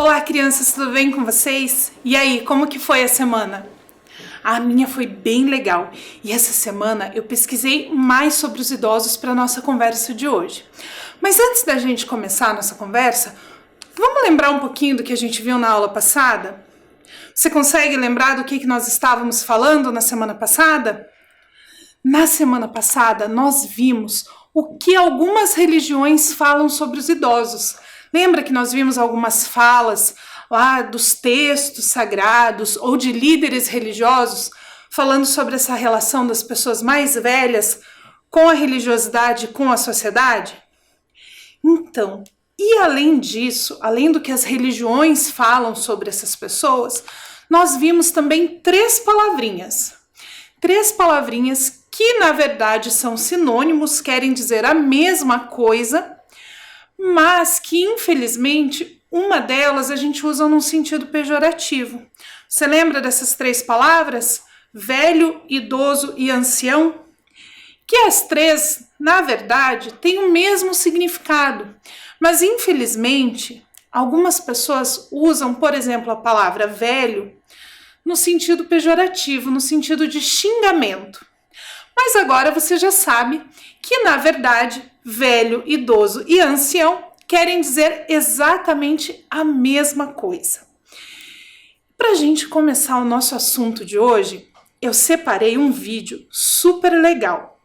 Olá, crianças, tudo bem com vocês? E aí, como que foi a semana? A minha foi bem legal e essa semana eu pesquisei mais sobre os idosos para a nossa conversa de hoje. Mas antes da gente começar a nossa conversa, vamos lembrar um pouquinho do que a gente viu na aula passada? Você consegue lembrar do que nós estávamos falando na semana passada? Na semana passada, nós vimos o que algumas religiões falam sobre os idosos. Lembra que nós vimos algumas falas lá dos textos sagrados ou de líderes religiosos falando sobre essa relação das pessoas mais velhas com a religiosidade e com a sociedade? Então, e além disso, além do que as religiões falam sobre essas pessoas, nós vimos também três palavrinhas que na verdade são sinônimos, querem dizer a mesma coisa, mas que infelizmente uma delas a gente usa num sentido pejorativo. Você lembra dessas três palavras? Velho, idoso e ancião? Que as três, na verdade, têm o mesmo significado, mas infelizmente algumas pessoas usam, por exemplo, a palavra velho no sentido pejorativo, no sentido de xingamento. Mas agora você já sabe que, na verdade, velho, idoso e ancião querem dizer exatamente a mesma coisa. Para a gente começar o nosso assunto de hoje, eu separei um vídeo super legal.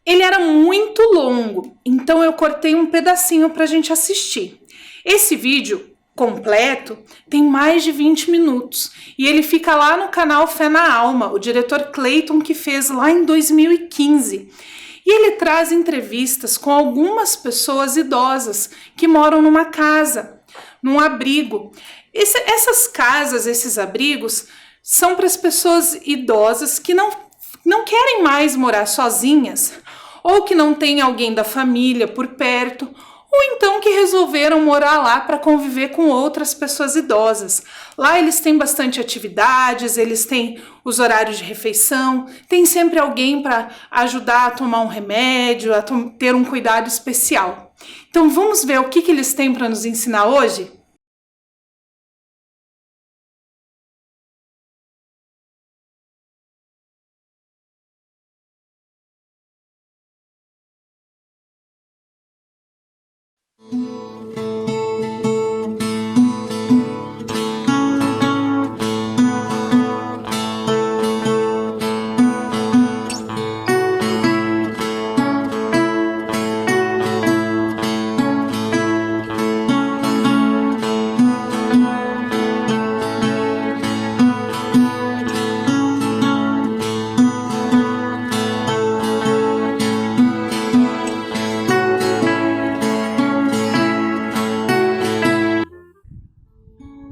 Ele era muito longo, então eu cortei um pedacinho para a gente assistir. Esse vídeo completo tem mais de 20 minutos e ele fica lá no canal Fé na Alma, o diretor Clayton que fez lá em 2015. E ele traz entrevistas com algumas pessoas idosas que moram numa casa, num abrigo. Essas casas, esses abrigos, são para as pessoas idosas que não querem mais morar sozinhas, ou que não tem alguém da família por perto, ou então que resolveram morar lá para conviver com outras pessoas idosas. Lá eles têm bastante atividades, eles têm os horários de refeição, tem sempre alguém para ajudar a tomar um remédio, a ter um cuidado especial. Então vamos ver o que eles têm para nos ensinar hoje?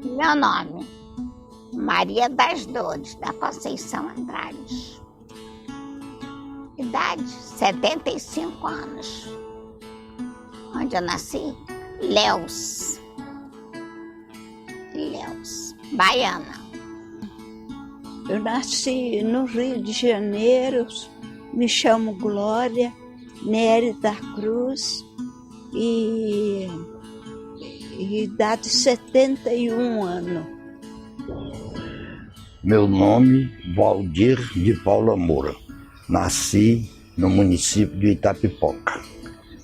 Meu nome, Maria das Dores, da Conceição Andrade. Idade, 75 anos. Onde eu nasci? Léus, baiana. Eu nasci no Rio de Janeiro, me chamo Glória Nery da Cruz e idade 71 anos. Meu nome, Valdir de Paula Moura. Nasci no município de Itapipoca,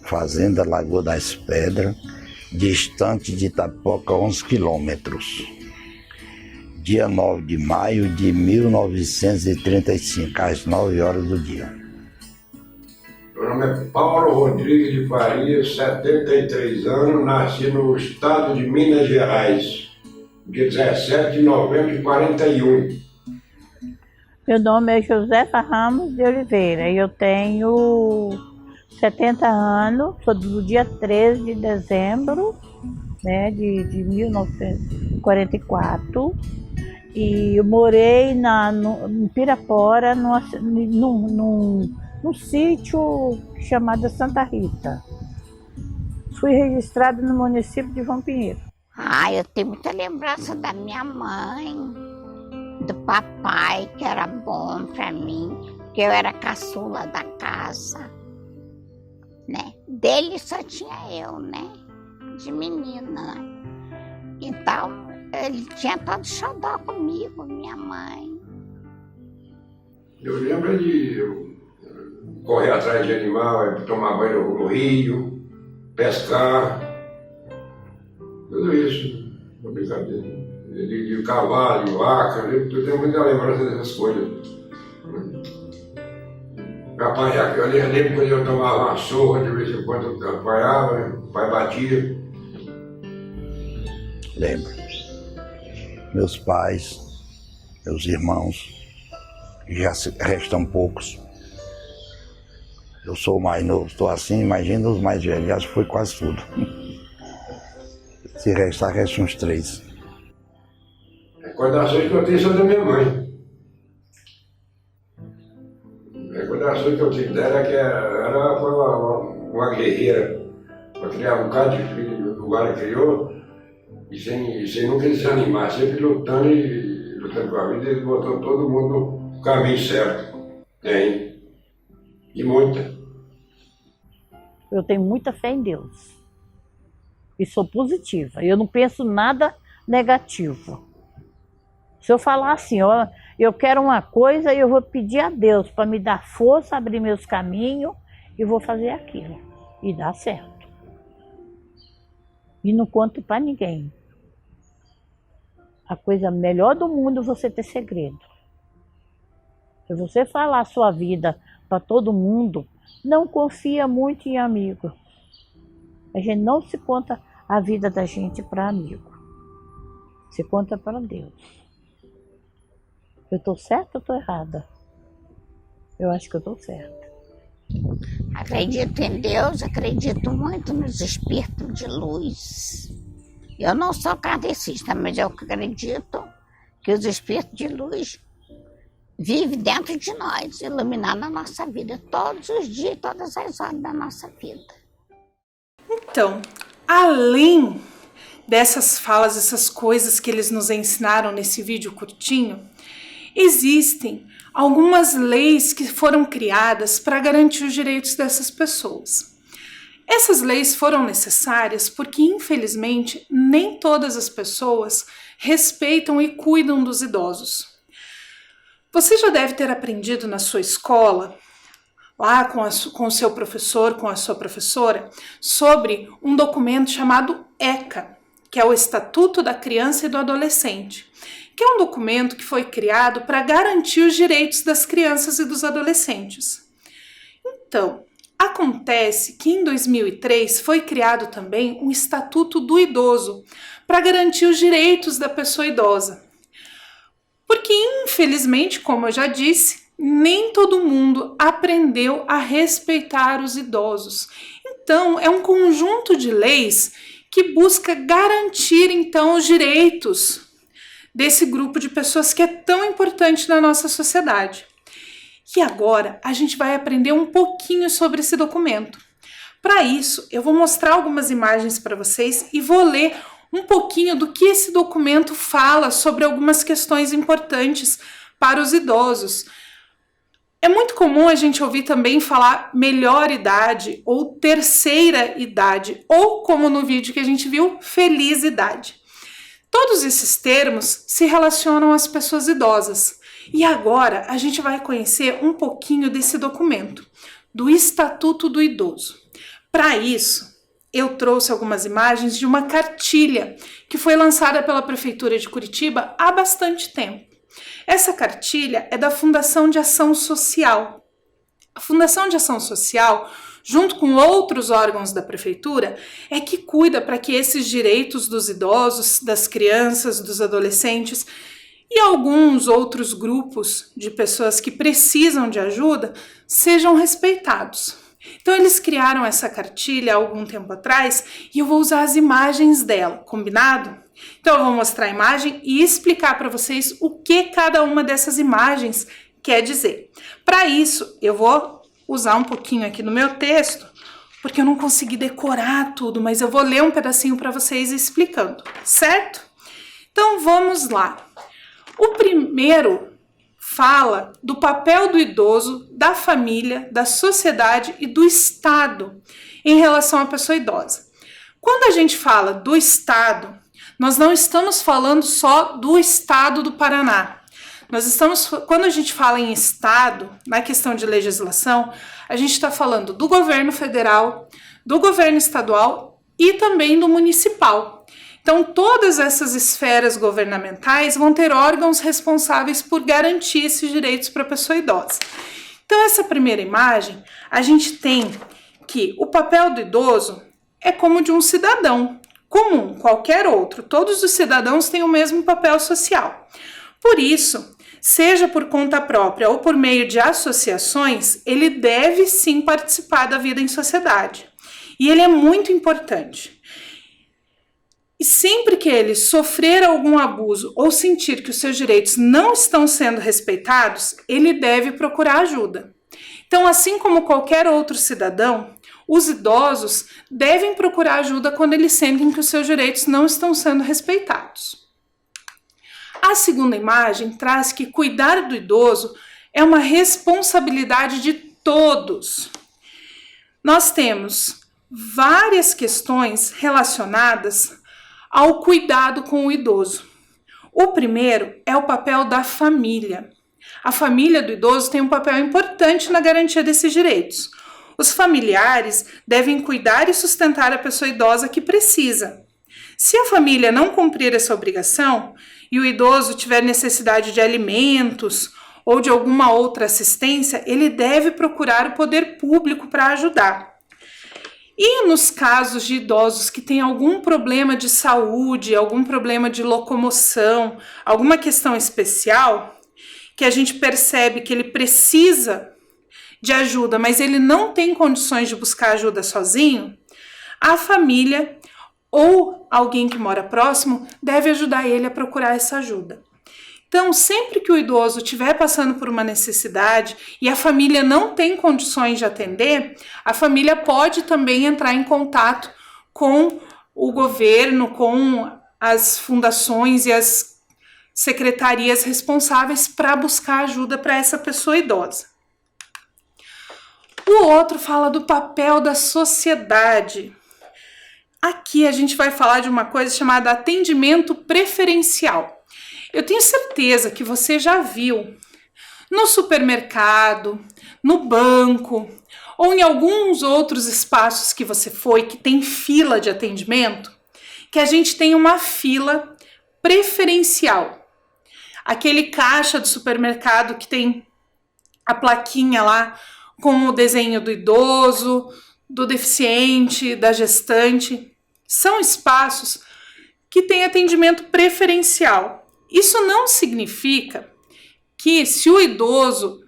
fazenda Lagoa das Pedras, distante de Itapipoca 11 quilômetros. Dia 9 de maio de 1935, às 9 horas do dia. Meu nome é Paulo Rodrigues de Faria, 73 anos, nasci no estado de Minas Gerais, dia 17 de novembro de 41. Meu nome é Josefa Ramos de Oliveira e eu tenho 70 anos, sou do dia 13 de dezembro, né, de 1944, e eu morei em Pirapora, num sítio chamado Santa Rita. Fui registrado no município de João Pinheiro. Eu tenho muita lembrança da minha mãe, do papai, que era bom para mim, porque eu era caçula da casa, né? Dele só tinha eu, né? De menina. ele tinha todo xodó comigo, minha mãe. Eu lembro de correr atrás de animal, tomar banho no rio, pescar, tudo isso, uma brincadeira. De cavalo, de vaca, eu tenho muita lembrança dessas coisas. Apanhar, eu lembro quando eu tomava uma surra, de vez em quando eu apanhava, né? O pai batia. Lembro. Meus pais, meus irmãos, já restam poucos. Eu sou o mais novo, estou assim, imagina os mais velhos, já foi quase tudo. Se restar, restam uns 3. Recordações que eu tenho são da minha mãe. Recordações que eu tenho dela é que ela foi uma guerreira para criar um bocado de filho, o ela criou, e sem nunca desanimar, sempre lutando com a vida, e botou todo mundo no caminho certo. Tem. E muita. Eu tenho muita fé em Deus. E sou positiva. Eu não penso nada negativo. Se eu falar assim, ó, eu quero uma coisa, eu vou pedir a Deus para me dar força, abrir meus caminhos e vou fazer aquilo. E dá certo. E não conto para ninguém. A coisa melhor do mundo é você ter segredo. Se você falar a sua vida para todo mundo, não confia muito em amigo. A gente não se conta a vida da gente para amigo. Se conta para Deus. Eu estou certa ou estou errada? Eu acho que eu estou certa. Acredito em Deus, acredito muito nos espíritos de luz. Eu não sou kardecista, mas eu acredito que os espíritos de luz vivem dentro de nós, iluminando a nossa vida todos os dias, todas as horas da nossa vida. Então, além dessas falas, essas coisas que eles nos ensinaram nesse vídeo curtinho, existem algumas leis que foram criadas para garantir os direitos dessas pessoas. Essas leis foram necessárias porque, infelizmente, nem todas as pessoas respeitam e cuidam dos idosos. Você já deve ter aprendido na sua escola, lá com o seu professor, com a sua professora, sobre um documento chamado ECA, que é o Estatuto da Criança e do Adolescente, que é um documento que foi criado para garantir os direitos das crianças e dos adolescentes. Então, acontece que em 2003 foi criado também o Estatuto do Idoso, para garantir os direitos da pessoa idosa. Porque, infelizmente, como eu já disse, nem todo mundo aprendeu a respeitar os idosos. Então, é um conjunto de leis que busca garantir, então, os direitos desse grupo de pessoas que é tão importante na nossa sociedade. E agora a gente vai aprender um pouquinho sobre esse documento. Para isso, eu vou mostrar algumas imagens para vocês e vou ler um pouquinho do que esse documento fala sobre algumas questões importantes para os idosos. É muito comum a gente ouvir também falar melhor idade ou terceira idade, ou como no vídeo que a gente viu, feliz idade. Todos esses termos se relacionam às pessoas idosas. E agora a gente vai conhecer um pouquinho desse documento, do Estatuto do Idoso. Para isso, eu trouxe algumas imagens de uma cartilha que foi lançada pela Prefeitura de Curitiba há bastante tempo. Essa cartilha é da Fundação de Ação Social. A Fundação de Ação Social, junto com outros órgãos da Prefeitura, é que cuida para que esses direitos dos idosos, das crianças, dos adolescentes e alguns outros grupos de pessoas que precisam de ajuda sejam respeitados. Então eles criaram essa cartilha há algum tempo atrás e eu vou usar as imagens dela, combinado? Então eu vou mostrar a imagem e explicar para vocês o que cada uma dessas imagens quer dizer. Para isso eu vou usar um pouquinho aqui no meu texto, porque eu não consegui decorar tudo, mas eu vou ler um pedacinho para vocês explicando, certo? Então vamos lá. O primeiro fala do papel do idoso, da família, da sociedade e do Estado em relação à pessoa idosa. Quando a gente fala do Estado, nós não estamos falando só do estado do Paraná. Quando a gente fala em estado, na questão de legislação, a gente está falando do governo federal, do governo estadual e também do municipal. Então, todas essas esferas governamentais vão ter órgãos responsáveis por garantir esses direitos para a pessoa idosa. Então, essa primeira imagem, a gente tem que o papel do idoso é como de um cidadão comum, qualquer outro. Todos os cidadãos têm o mesmo papel social. Por isso, seja por conta própria ou por meio de associações, ele deve sim participar da vida em sociedade. E ele é muito importante. E sempre que ele sofrer algum abuso ou sentir que os seus direitos não estão sendo respeitados, ele deve procurar ajuda. Então, assim como qualquer outro cidadão, os idosos devem procurar ajuda quando eles sentem que os seus direitos não estão sendo respeitados. A segunda imagem traz que cuidar do idoso é uma responsabilidade de todos. Nós temos várias questões relacionadas ao cuidado com o idoso. O primeiro é o papel da família. A família do idoso tem um papel importante na garantia desses direitos. Os familiares devem cuidar e sustentar a pessoa idosa que precisa. Se a família não cumprir essa obrigação e o idoso tiver necessidade de alimentos ou de alguma outra assistência, ele deve procurar o poder público para ajudar. E nos casos de idosos que têm algum problema de saúde, algum problema de locomoção, alguma questão especial, que a gente percebe que ele precisa de ajuda, mas ele não tem condições de buscar ajuda sozinho, a família ou alguém que mora próximo deve ajudar ele a procurar essa ajuda. Então, sempre que o idoso estiver passando por uma necessidade e a família não tem condições de atender, a família pode também entrar em contato com o governo, com as fundações e as secretarias responsáveis para buscar ajuda para essa pessoa idosa. O outro fala do papel da sociedade. Aqui a gente vai falar de uma coisa chamada atendimento preferencial. Eu tenho certeza que você já viu no supermercado, no banco ou em alguns outros espaços que você foi que tem fila de atendimento, que a gente tem uma fila preferencial. Aquele caixa do supermercado que tem a plaquinha lá com o desenho do idoso, do deficiente, da gestante. São espaços que têm atendimento preferencial. Isso não significa que se o idoso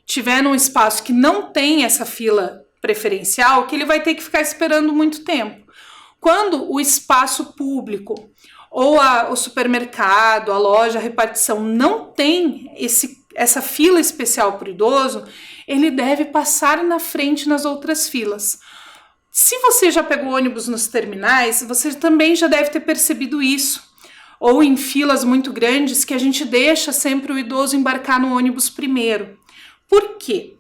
tiver num espaço que não tem essa fila preferencial, que ele vai ter que ficar esperando muito tempo. Quando o espaço público ou o supermercado, a loja, a repartição não tem essa fila especial para o idoso, ele deve passar na frente nas outras filas. Se você já pegou ônibus nos terminais, você também já deve ter percebido isso. Ou em filas muito grandes que a gente deixa sempre o idoso embarcar no ônibus primeiro. Por quê?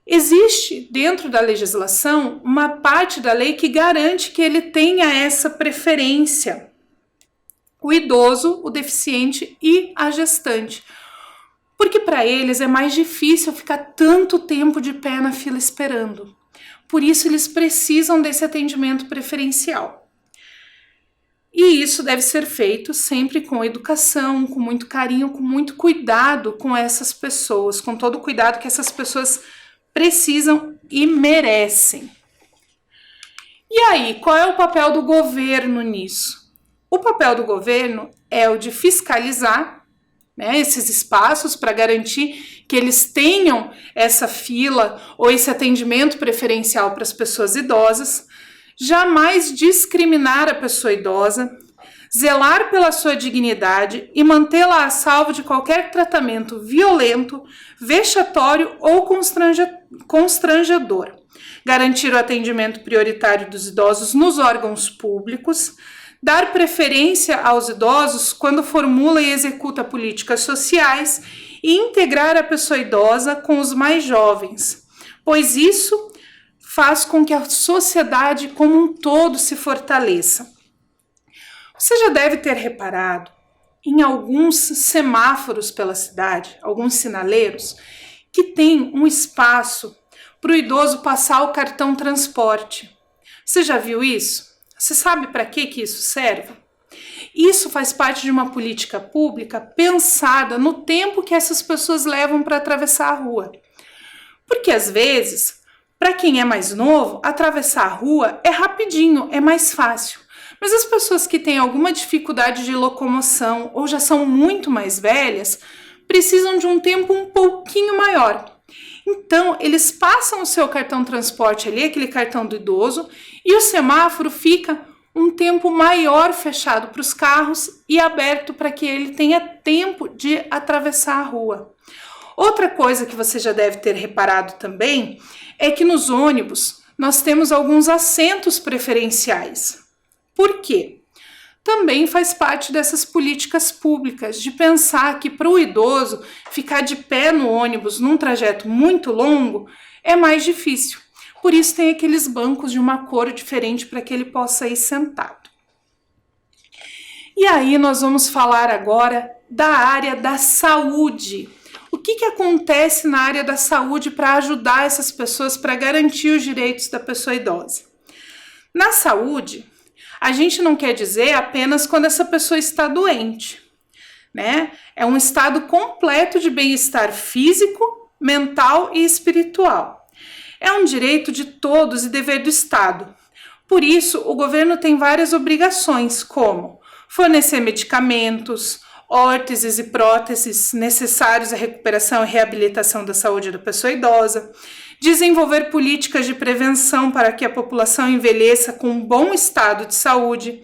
Existe dentro da legislação uma parte da lei que garante que ele tenha essa preferência. O idoso, o deficiente e a gestante. Porque para eles é mais difícil ficar tanto tempo de pé na fila esperando. Por isso eles precisam desse atendimento preferencial. E isso deve ser feito sempre com educação, com muito carinho, com muito cuidado com essas pessoas, com todo o cuidado que essas pessoas precisam e merecem. E aí, qual é o papel do governo nisso? O papel do governo é o de fiscalizar, né, esses espaços para garantir que eles tenham essa fila ou esse atendimento preferencial para as pessoas idosas, jamais discriminar a pessoa idosa, zelar pela sua dignidade e mantê-la a salvo de qualquer tratamento violento, vexatório ou constrangedor. Garantir o atendimento prioritário dos idosos nos órgãos públicos, dar preferência aos idosos quando formula e executa políticas sociais e integrar a pessoa idosa com os mais jovens, pois isso faz com que a sociedade como um todo se fortaleça. Você já deve ter reparado em alguns semáforos pela cidade, alguns sinaleiros, que tem um espaço para o idoso passar o cartão transporte. Você já viu isso? Você sabe para que isso serve? Isso faz parte de uma política pública pensada no tempo que essas pessoas levam para atravessar a rua. Porque às vezes, para quem é mais novo, atravessar a rua é rapidinho, é mais fácil. Mas as pessoas que têm alguma dificuldade de locomoção ou já são muito mais velhas, precisam de um tempo um pouquinho maior. Então, eles passam o seu cartão transporte ali, aquele cartão do idoso, e o semáforo fica um tempo maior fechado para os carros e aberto para que ele tenha tempo de atravessar a rua. Outra coisa que você já deve ter reparado também é que nos ônibus nós temos alguns assentos preferenciais. Por quê? Também faz parte dessas políticas públicas de pensar que para o idoso ficar de pé no ônibus num trajeto muito longo é mais difícil. Por isso tem aqueles bancos de uma cor diferente para que ele possa ir sentado. E aí nós vamos falar agora da área da saúde. O que acontece na área da saúde para ajudar essas pessoas, para garantir os direitos da pessoa idosa? Na saúde, a gente não quer dizer apenas quando essa pessoa está doente, né? É um estado completo de bem-estar físico, mental e espiritual. É um direito de todos e dever do Estado. Por isso, o governo tem várias obrigações, como fornecer medicamentos, órteses e próteses necessários à recuperação e reabilitação da saúde da pessoa idosa, desenvolver políticas de prevenção para que a população envelheça com um bom estado de saúde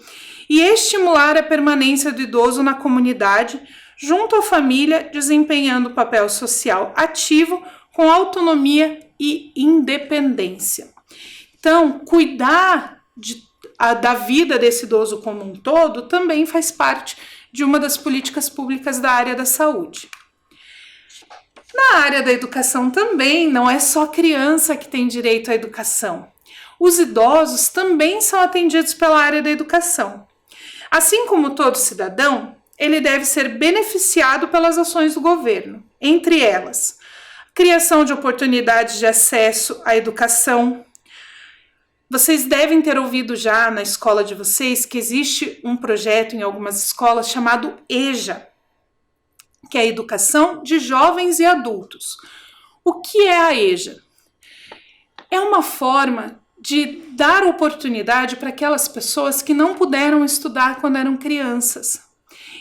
e estimular a permanência do idoso na comunidade, junto à família, desempenhando papel social ativo com autonomia e independência. Então, cuidar da vida desse idoso como um todo também faz parte de uma das políticas públicas da área da saúde. Na área da educação também, não é só criança que tem direito à educação. Os idosos também são atendidos pela área da educação. Assim como todo cidadão, ele deve ser beneficiado pelas ações do governo, entre elas, criação de oportunidades de acesso à educação. Vocês devem ter ouvido já na escola de vocês que existe um projeto em algumas escolas chamado EJA, que é a Educação de Jovens e Adultos. O que é a EJA? É uma forma de dar oportunidade para aquelas pessoas que não puderam estudar quando eram crianças.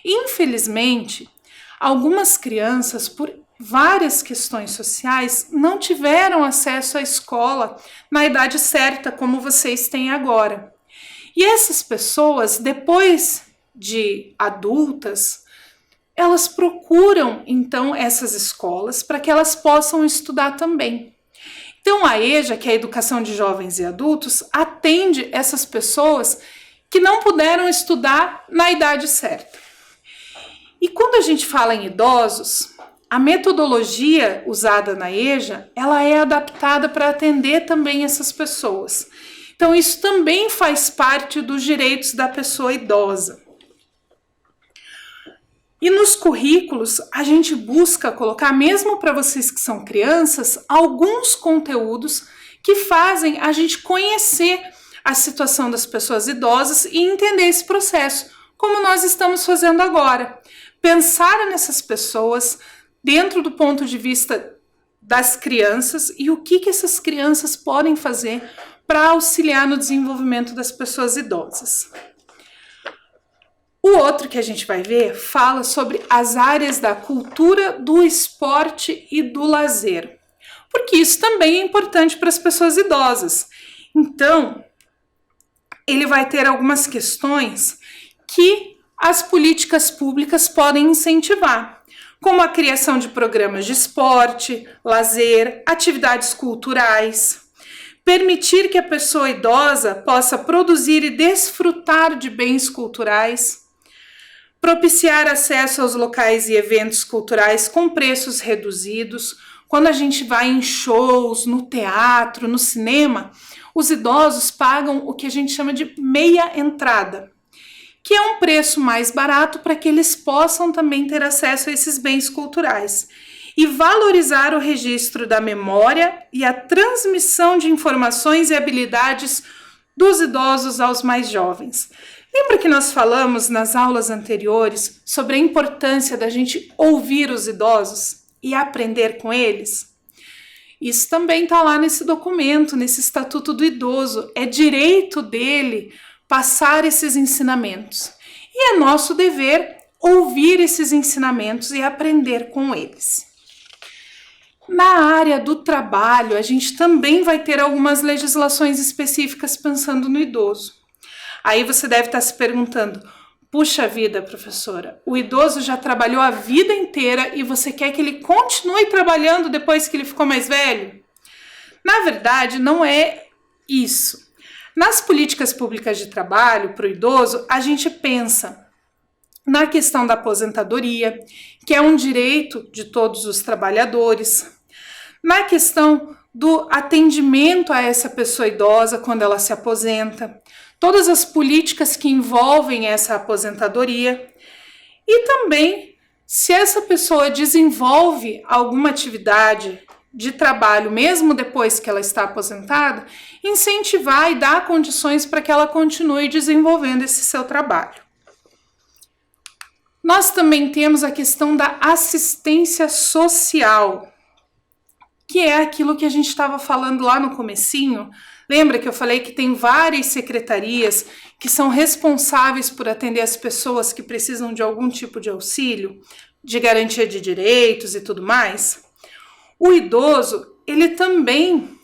Infelizmente, algumas crianças, por várias questões sociais, não tiveram acesso à escola na idade certa, como vocês têm agora. E essas pessoas, depois de adultas, elas procuram, então, essas escolas para que elas possam estudar também. Então, a EJA, que é a Educação de Jovens e Adultos, atende essas pessoas que não puderam estudar na idade certa. E quando a gente fala em idosos, a metodologia usada na EJA, ela é adaptada para atender também essas pessoas. Então, isso também faz parte dos direitos da pessoa idosa. E nos currículos, a gente busca colocar, mesmo para vocês que são crianças, alguns conteúdos que fazem a gente conhecer a situação das pessoas idosas e entender esse processo, como nós estamos fazendo agora. Pensar nessas pessoas dentro do ponto de vista das crianças e o que essas crianças podem fazer para auxiliar no desenvolvimento das pessoas idosas. O outro que a gente vai ver fala sobre as áreas da cultura, do esporte e do lazer, porque isso também é importante para as pessoas idosas. Então, ele vai ter algumas questões que as políticas públicas podem incentivar, como a criação de programas de esporte, lazer, atividades culturais, permitir que a pessoa idosa possa produzir e desfrutar de bens culturais, propiciar acesso aos locais e eventos culturais com preços reduzidos. Quando a gente vai em shows, no teatro, no cinema, os idosos pagam o que a gente chama de meia entrada, que é um preço mais barato para que eles possam também ter acesso a esses bens culturais. E valorizar o registro da memória e a transmissão de informações e habilidades dos idosos aos mais jovens. Lembra que nós falamos nas aulas anteriores sobre a importância da gente ouvir os idosos e aprender com eles? Isso também está lá nesse documento, nesse Estatuto do Idoso. É direito dele passar esses ensinamentos. E é nosso dever ouvir esses ensinamentos e aprender com eles. Na área do trabalho, a gente também vai ter algumas legislações específicas pensando no idoso. Aí você deve estar se perguntando, puxa vida, professora, o idoso já trabalhou a vida inteira e você quer que ele continue trabalhando depois que ele ficou mais velho? Na verdade, não é isso. Nas políticas públicas de trabalho para o idoso, a gente pensa na questão da aposentadoria, que é um direito de todos os trabalhadores, na questão do atendimento a essa pessoa idosa quando ela se aposenta, todas as políticas que envolvem essa aposentadoria e também se essa pessoa desenvolve alguma atividade de trabalho mesmo depois que ela está aposentada, incentivar e dar condições para que ela continue desenvolvendo esse seu trabalho. Nós também temos a questão da assistência social, que é aquilo que a gente estava falando lá no comecinho. Lembra que eu falei que tem várias secretarias que são responsáveis por atender as pessoas que precisam de algum tipo de auxílio, de garantia de direitos e tudo mais? O idoso, ele também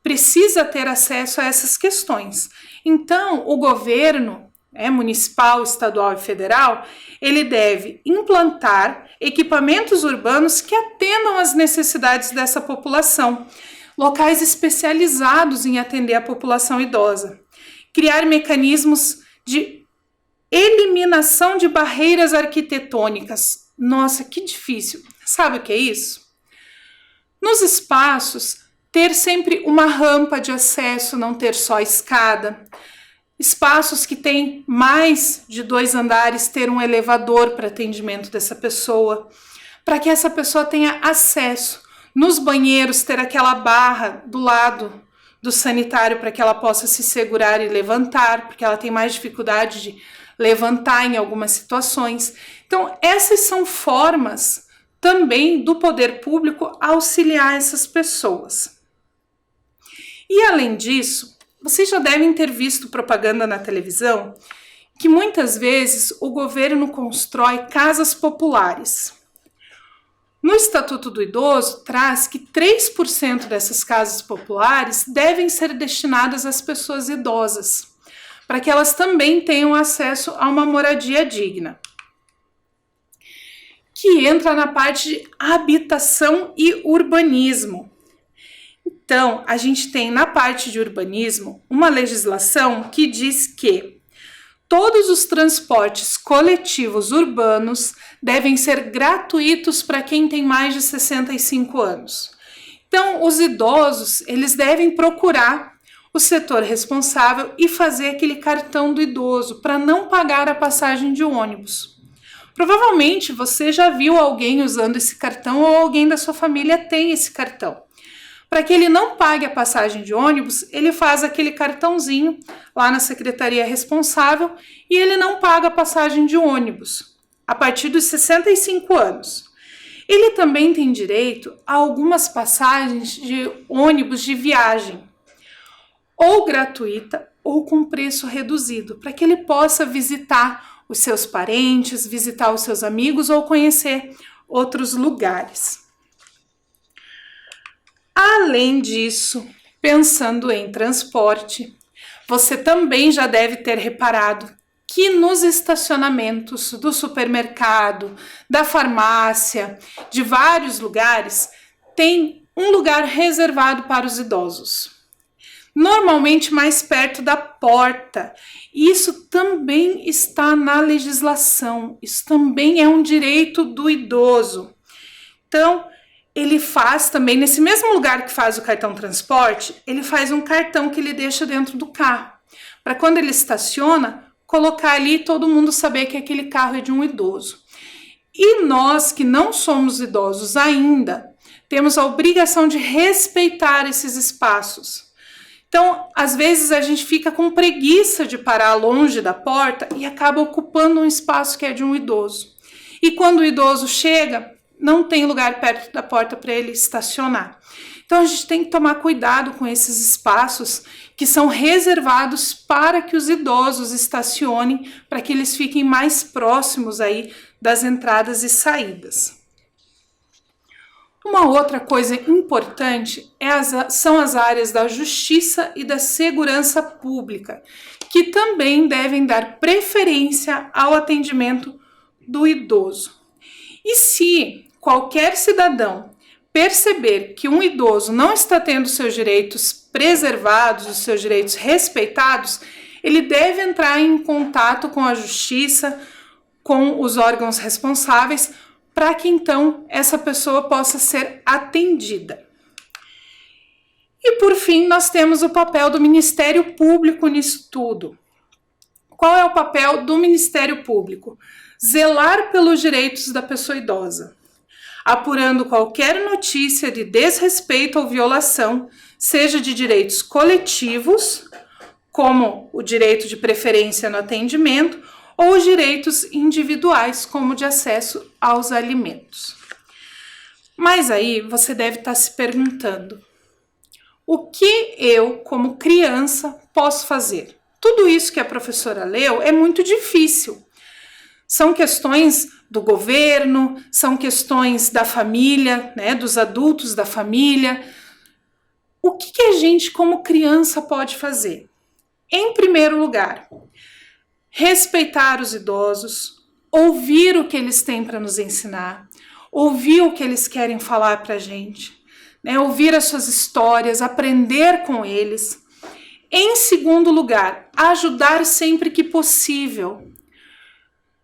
precisa ter acesso a essas questões. Então, o governo municipal, estadual e federal, ele deve implantar equipamentos urbanos que atendam às necessidades dessa população, locais especializados em atender a população idosa, criar mecanismos de eliminação de barreiras arquitetônicas. Nossa, que difícil! Sabe o que é isso? Nos espaços, ter sempre uma rampa de acesso, não ter só escada. Espaços que têm mais de 2 andares, ter um elevador para atendimento dessa pessoa, para que essa pessoa tenha acesso. Nos banheiros, ter aquela barra do lado do sanitário para que ela possa se segurar e levantar, porque ela tem mais dificuldade de levantar em algumas situações. Então, essas são formas também do poder público auxiliar essas pessoas. E além disso, vocês já devem ter visto propaganda na televisão que muitas vezes o governo constrói casas populares. No Estatuto do Idoso, traz que 3% dessas casas populares devem ser destinadas às pessoas idosas, para que elas também tenham acesso a uma moradia digna, que entra na parte de habitação e urbanismo. Então, a gente tem na parte de urbanismo uma legislação que diz que todos os transportes coletivos urbanos devem ser gratuitos para quem tem mais de 65 anos. Então, os idosos, eles devem procurar o setor responsável e fazer aquele cartão do idoso para não pagar a passagem de ônibus. Provavelmente você já viu alguém usando esse cartão ou alguém da sua família tem esse cartão. Para que ele não pague a passagem de ônibus, ele faz aquele cartãozinho lá na secretaria responsável e ele não paga a passagem de ônibus a partir dos 65 anos. Ele também tem direito a algumas passagens de ônibus de viagem, ou gratuita ou com preço reduzido, para que ele possa visitar os seus parentes, visitar os seus amigos ou conhecer outros lugares. Além disso, pensando em transporte, você também já deve ter reparado que nos estacionamentos do supermercado, da farmácia, de vários lugares, tem um lugar reservado para os idosos. Normalmente mais perto da porta. Isso também está na legislação, isso também é um direito do idoso. Então, ele faz também, nesse mesmo lugar que faz o cartão transporte, ele faz um cartão que ele deixa dentro do carro, para quando ele estaciona, colocar ali e todo mundo saber que aquele carro é de um idoso. E nós que não somos idosos ainda, temos a obrigação de respeitar esses espaços. Então, às vezes a gente fica com preguiça de parar longe da porta e acaba ocupando um espaço que é de um idoso. E quando o idoso chega, não tem lugar perto da porta para ele estacionar. Então a gente tem que tomar cuidado com esses espaços que são reservados para que os idosos estacionem, para que eles fiquem mais próximos aí das entradas e saídas. Uma outra coisa importante são as áreas da justiça e da segurança pública, que também devem dar preferência ao atendimento do idoso. E se qualquer cidadão perceber que um idoso não está tendo seus direitos preservados, os seus direitos respeitados, ele deve entrar em contato com a justiça, com os órgãos responsáveis, para que então essa pessoa possa ser atendida. E por fim, nós temos o papel do Ministério Público nisso tudo. Qual é o papel do Ministério Público? Zelar pelos direitos da pessoa idosa, apurando qualquer notícia de desrespeito ou violação, seja de direitos coletivos, como o direito de preferência no atendimento, ou os direitos individuais, como de acesso aos alimentos. Mas aí você deve estar se perguntando, o que eu, como criança, posso fazer? Tudo isso que a professora leu é muito difícil. São questões do governo, são questões da família, né, dos adultos da família. O que a gente, como criança, pode fazer? Em primeiro lugar, respeitar os idosos, ouvir o que eles têm para nos ensinar, ouvir o que eles querem falar para a gente, né, ouvir as suas histórias, aprender com eles. Em segundo lugar, ajudar sempre que possível,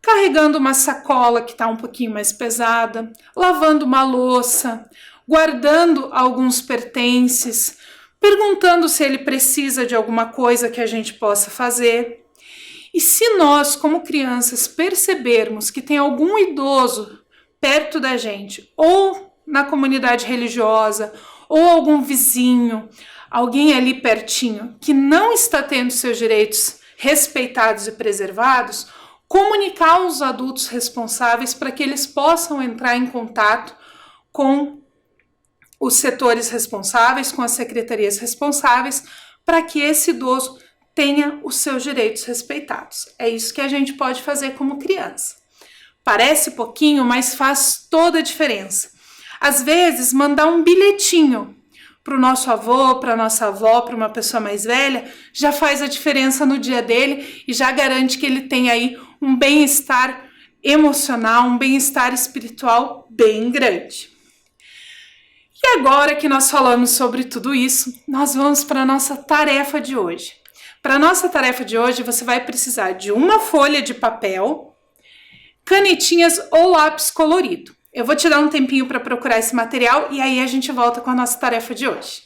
carregando uma sacola que está um pouquinho mais pesada, lavando uma louça, guardando alguns pertences, perguntando se ele precisa de alguma coisa que a gente possa fazer. E se nós, como crianças, percebermos que tem algum idoso perto da gente, ou na comunidade religiosa, ou algum vizinho, alguém ali pertinho, que não está tendo seus direitos respeitados e preservados, comunicar aos adultos responsáveis para que eles possam entrar em contato com os setores responsáveis, com as secretarias responsáveis, para que esse idoso tenha os seus direitos respeitados. É isso que a gente pode fazer como criança. Parece pouquinho, mas faz toda a diferença. Às vezes, mandar um bilhetinho para o nosso avô, para a nossa avó, para uma pessoa mais velha, já faz a diferença no dia dele e já garante que ele tem aí um bem-estar emocional, um bem-estar espiritual bem grande. E agora que nós falamos sobre tudo isso, nós vamos para a nossa tarefa de hoje. Para a nossa tarefa de hoje, você vai precisar de uma folha de papel, canetinhas ou lápis colorido. Eu vou te dar um tempinho para procurar esse material e aí a gente volta com a nossa tarefa de hoje.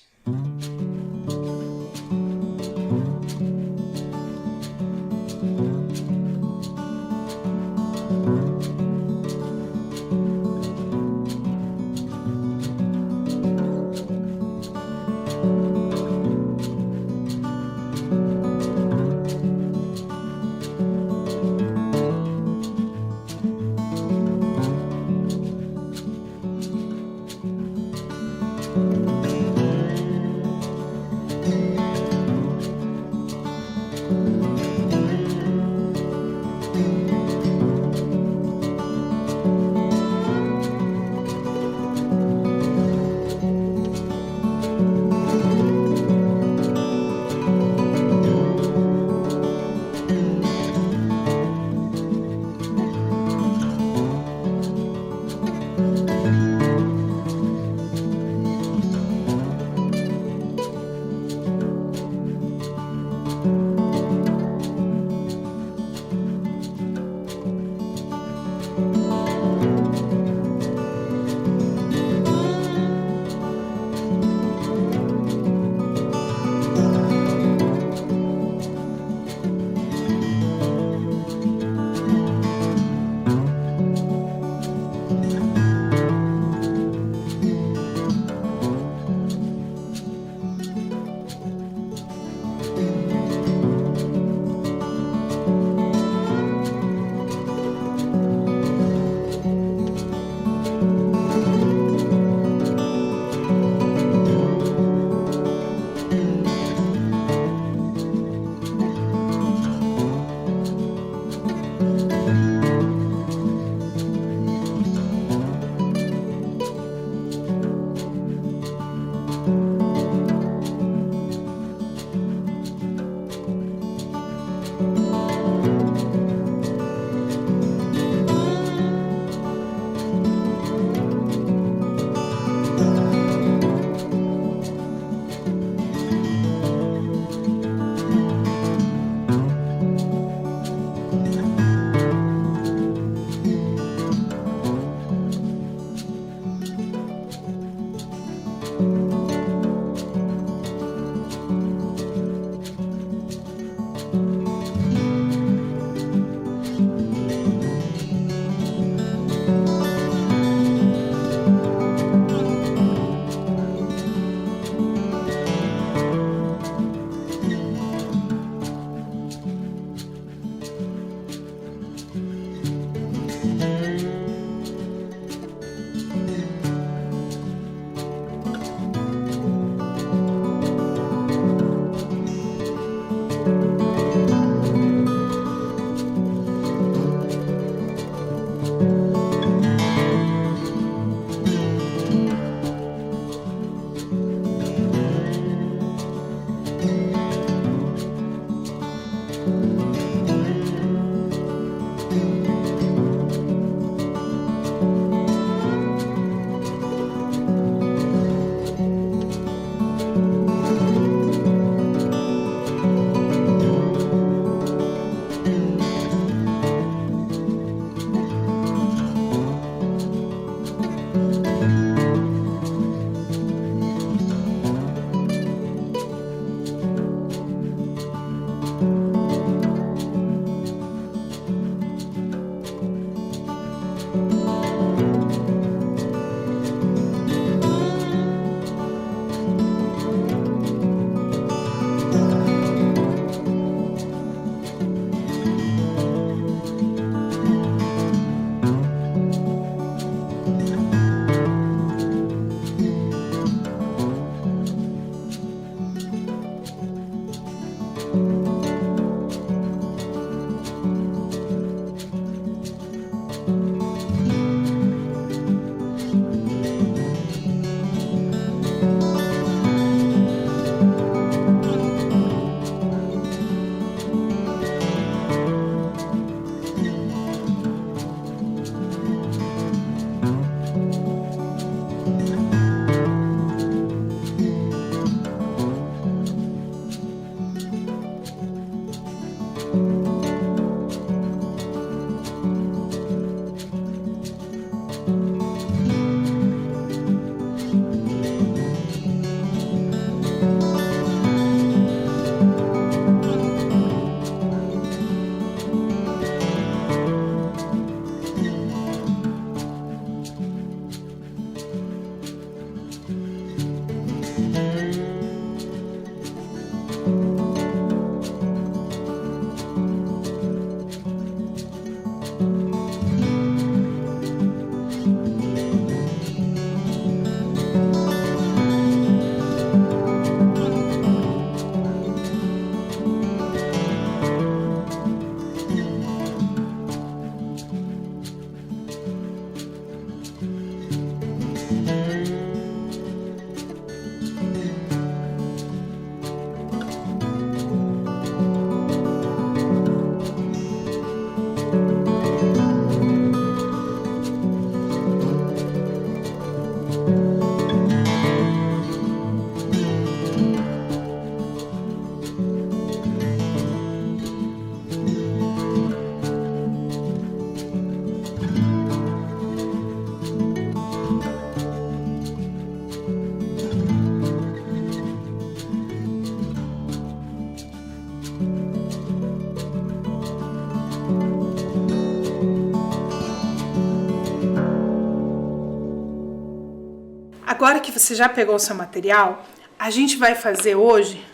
agora que você já pegou o seu material, a gente vai fazer hoje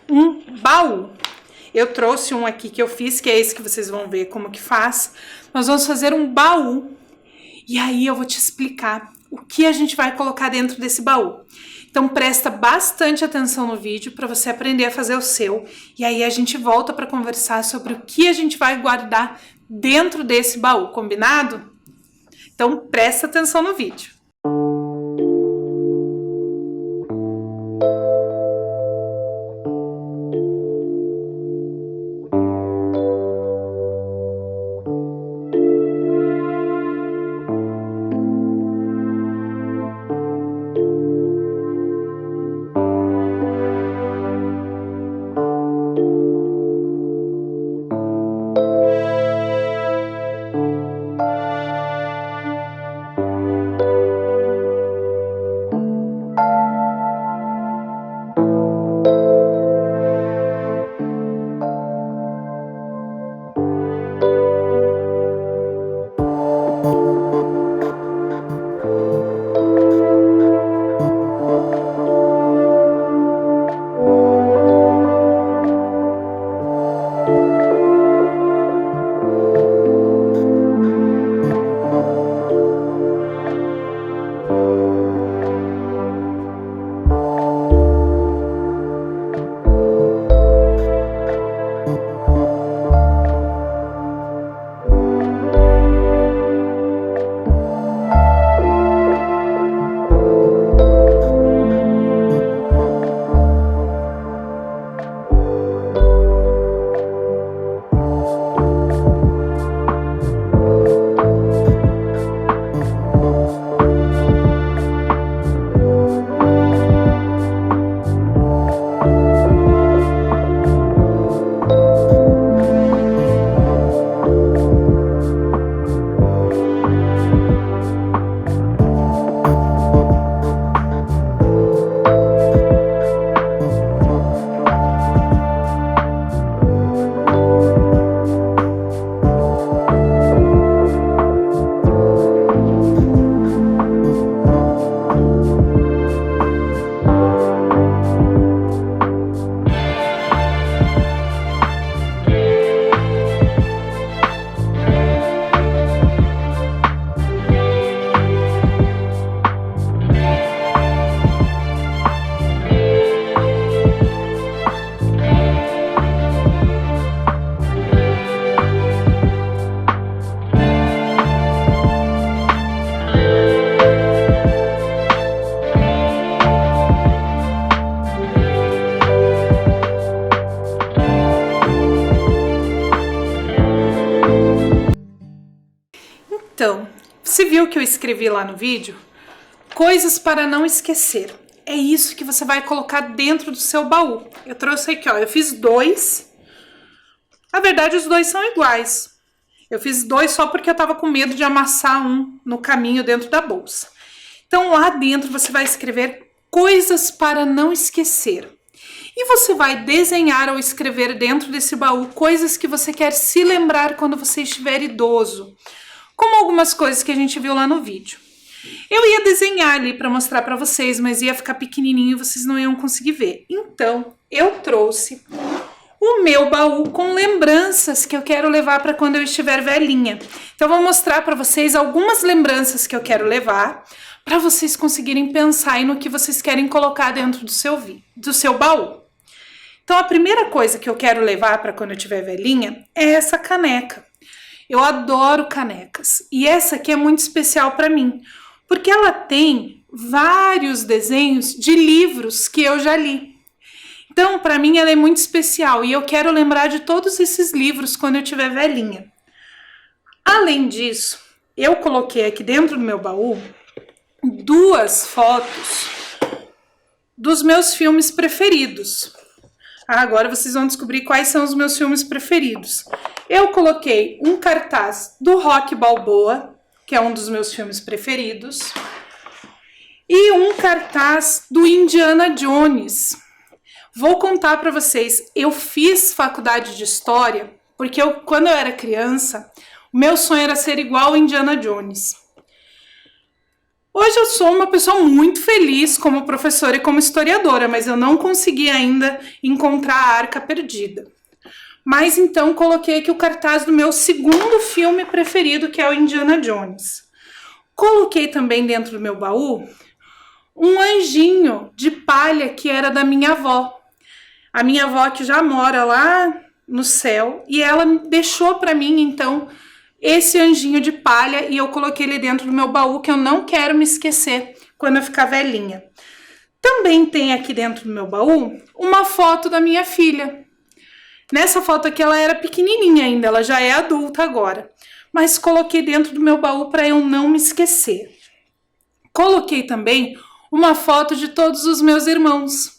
um baú. Eu trouxe um aqui que eu fiz, que é esse que vocês vão ver como que faz. Nós vamos fazer um baú. E aí eu vou te explicar o que a gente vai colocar dentro desse baú. Então presta bastante atenção no vídeo para você aprender a fazer o seu. E aí a gente volta para conversar sobre o que a gente vai guardar dentro desse baú, combinado? Então presta atenção no vídeo. Então, você viu que eu escrevi lá no vídeo? Coisas para não esquecer. É isso que você vai colocar dentro do seu baú. Eu trouxe aqui, ó, eu fiz 2. Na verdade, os 2 são iguais. Eu fiz 2 só porque eu tava com medo de amassar um no caminho dentro da bolsa. Então, lá dentro você vai escrever coisas para não esquecer. E você vai desenhar ou escrever dentro desse baú coisas que você quer se lembrar quando você estiver idoso. Como algumas coisas que a gente viu lá no vídeo. Eu ia desenhar ali para mostrar para vocês, mas ia ficar pequenininho e vocês não iam conseguir ver. Então, eu trouxe o meu baú com lembranças que eu quero levar para quando eu estiver velhinha. Então, eu vou mostrar para vocês algumas lembranças que eu quero levar para vocês conseguirem pensar aí no que vocês querem colocar dentro do seu baú. Então, a primeira coisa que eu quero levar para quando eu estiver velhinha é essa caneca. Eu adoro canecas e essa aqui é muito especial para mim, porque ela tem vários desenhos de livros que eu já li. Então, para mim, ela é muito especial e eu quero lembrar de todos esses livros quando eu estiver velhinha. Além disso, eu coloquei aqui dentro do meu baú 2 fotos dos meus filmes preferidos. Agora vocês vão descobrir quais são os meus filmes preferidos. Eu coloquei um cartaz do Rocky Balboa, que é um dos meus filmes preferidos, e um cartaz do Indiana Jones. Vou contar para vocês, eu fiz faculdade de História, porque quando eu era criança, o meu sonho era ser igual ao Indiana Jones. Hoje eu sou uma pessoa muito feliz como professora e como historiadora, mas eu não consegui ainda encontrar a Arca Perdida. Mas então coloquei aqui o cartaz do meu segundo filme preferido, que é o Indiana Jones. Coloquei também dentro do meu baú um anjinho de palha que era da minha avó. A minha avó que já mora lá no céu e ela deixou para mim então esse anjinho de palha e eu coloquei ele dentro do meu baú, que eu não quero me esquecer quando eu ficar velhinha. Também tem aqui dentro do meu baú uma foto da minha filha. Nessa foto aqui ela era pequenininha ainda, ela já é adulta agora. Mas coloquei dentro do meu baú para eu não me esquecer. Coloquei também uma foto de todos os meus irmãos.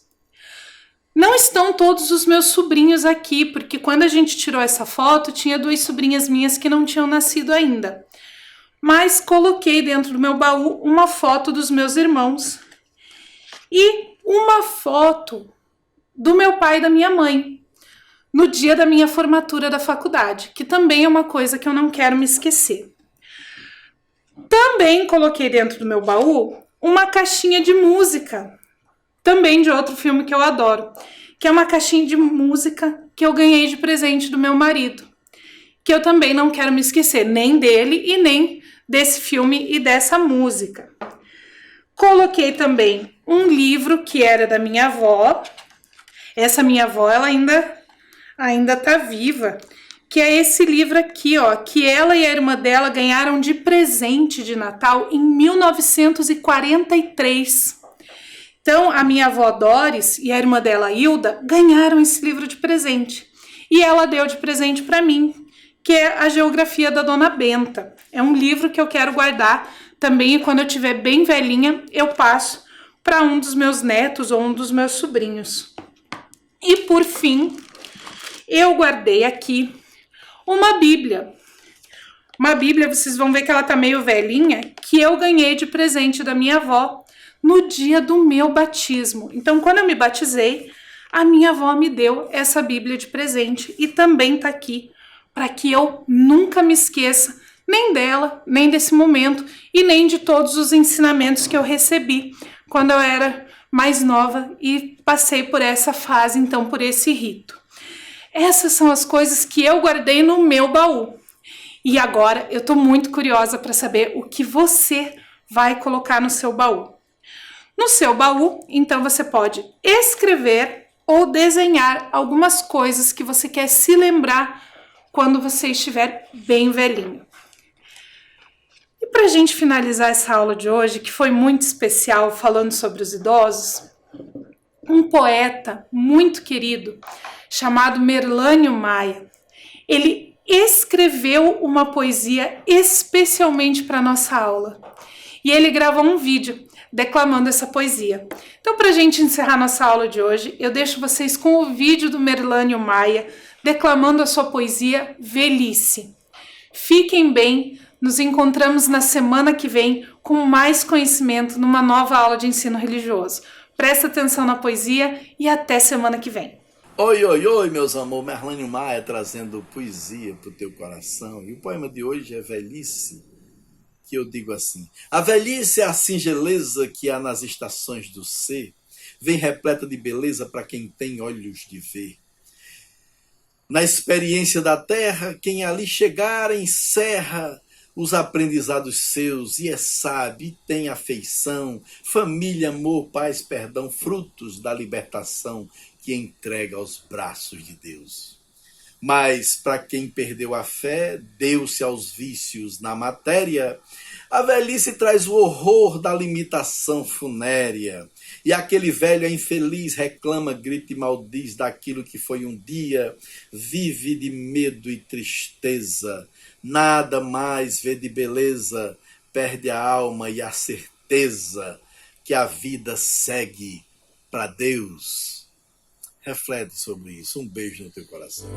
Não estão todos os meus sobrinhos aqui, porque quando a gente tirou essa foto, tinha 2 sobrinhas minhas que não tinham nascido ainda. Mas coloquei dentro do meu baú uma foto dos meus irmãos e uma foto do meu pai e da minha mãe, no dia da minha formatura da faculdade, que também é uma coisa que eu não quero me esquecer. Também coloquei dentro do meu baú uma caixinha de música, também de outro filme que eu adoro, que é uma caixinha de música que eu ganhei de presente do meu marido, que eu também não quero me esquecer, nem dele e nem desse filme e dessa música. Coloquei também um livro que era da minha avó. Essa minha avó, ela ainda tá viva, que é esse livro aqui, ó, que ela e a irmã dela ganharam de presente de Natal em 1943. Então, a minha avó Doris e a irmã dela, Hilda, ganharam esse livro de presente. E ela deu de presente para mim, que é a Geografia da Dona Benta. É um livro que eu quero guardar também e quando eu estiver bem velhinha, eu passo para um dos meus netos ou um dos meus sobrinhos. E por fim, eu guardei aqui uma Bíblia. Uma Bíblia, vocês vão ver que ela tá meio velhinha, que eu ganhei de presente da minha avó no dia do meu batismo. Então, quando eu me batizei, a minha avó me deu essa Bíblia de presente e também tá aqui para que eu nunca me esqueça nem dela, nem desse momento e nem de todos os ensinamentos que eu recebi quando eu era mais nova e passei por essa fase, então, por esse rito. Essas são as coisas que eu guardei no meu baú. E agora eu tô muito curiosa para saber o que você vai colocar no seu baú. No seu baú, então, você pode escrever ou desenhar algumas coisas que você quer se lembrar quando você estiver bem velhinho. E para a gente finalizar essa aula de hoje, que foi muito especial, falando sobre os idosos, um poeta muito querido, chamado Merlânio Maia, ele escreveu uma poesia especialmente para nossa aula. E ele gravou um vídeo declamando essa poesia. Então, para a gente encerrar nossa aula de hoje, eu deixo vocês com o vídeo do Merlânio Maia declamando a sua poesia Velhice. Fiquem bem, nos encontramos na semana que vem com mais conhecimento numa nova aula de ensino religioso. Presta atenção na poesia e até semana que vem. Oi, oi, oi, meus amores, Merlânio Maia trazendo poesia para o teu coração. E o poema de hoje é Velhice, que eu digo assim: a velhice é a singeleza que há nas estações do ser, vem repleta de beleza para quem tem olhos de ver. Na experiência da terra, quem ali chegar encerra os aprendizados seus e é sábio, e tem afeição, família, amor, paz, perdão, frutos da libertação que entrega aos braços de Deus. Mas para quem perdeu a fé, deu-se aos vícios na matéria, a velhice traz o horror da limitação funérea. E aquele velho infeliz reclama, grita e maldiz daquilo que foi um dia, vive de medo e tristeza, nada mais vê de beleza, perde a alma e a certeza que a vida segue para Deus. Reflete sobre isso. Um beijo no teu coração.